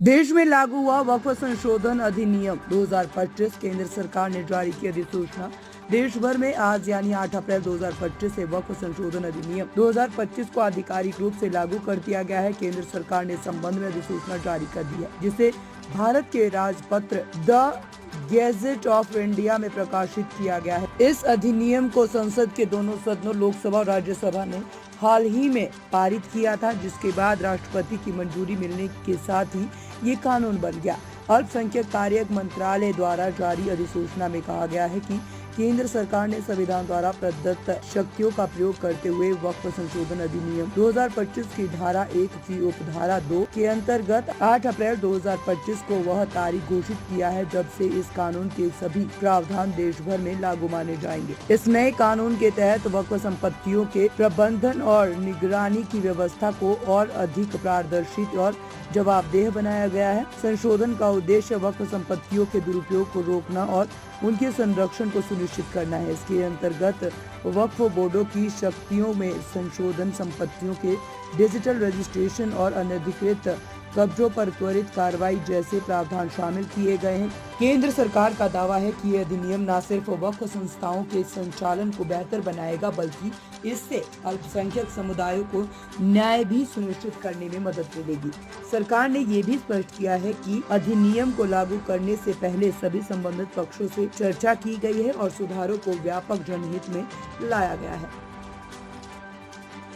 देश में लागू हुआ वक्फ संशोधन अधिनियम 2025। केंद्र सरकार ने जारी की अधिसूचना। देश भर में आज यानी 8 अप्रैल 2025 से वक्फ संशोधन अधिनियम 2025 को आधिकारिक रूप से लागू कर दिया गया है। केंद्र सरकार ने संबंध में अधिसूचना जारी कर दी है, जिसे भारत के राजपत्र द गैजेट ऑफ इंडिया में प्रकाशित किया गया है। इस अधिनियम को संसद के दोनों सदनों लोकसभा और राज्यसभा ने हाल ही में पारित किया था, जिसके बाद राष्ट्रपति की मंजूरी मिलने के साथ ही ये कानून बन गया। अल्पसंख्यक कार्य मंत्रालय द्वारा जारी अधिसूचना में कहा गया है कि केंद्र सरकार ने संविधान द्वारा प्रदत्त शक्तियों का प्रयोग करते हुए वक्फ संशोधन अधिनियम 2025 की धारा 1 की उपधारा 2 के अंतर्गत 8 अप्रैल 2025 को वह तारीख घोषित किया है, जब से इस कानून के सभी प्रावधान देश भर में लागू माने जाएंगे। इस नए कानून के तहत वक्फ संपत्तियों के प्रबंधन और निगरानी की व्यवस्था को और अधिक पारदर्शी और जवाबदेह बनाया गया है। संशोधन का उद्देश्य वक्फ संपत्तियों के दुरुपयोग को रोकना और उनके संरक्षण को सुनिश्चित करना है। इसके अंतर्गत वक्फ बोर्डों की शक्तियों में संशोधन, संपत्तियों के डिजिटल रजिस्ट्रेशन और अनधिकृत कब्जों पर त्वरित कार्रवाई जैसे प्रावधान शामिल किए गए हैं। केंद्र सरकार का दावा है कि यह अधिनियम न सिर्फ वक्फ संस्थाओं के संचालन को बेहतर बनाएगा, बल्कि इससे अल्पसंख्यक समुदायों को न्याय भी सुनिश्चित करने में मदद मिलेगी। सरकार ने ये भी स्पष्ट किया है कि अधिनियम को लागू करने से पहले सभी संबंधित पक्षों से चर्चा की गई है और सुधारों को व्यापक जनहित में लाया गया है।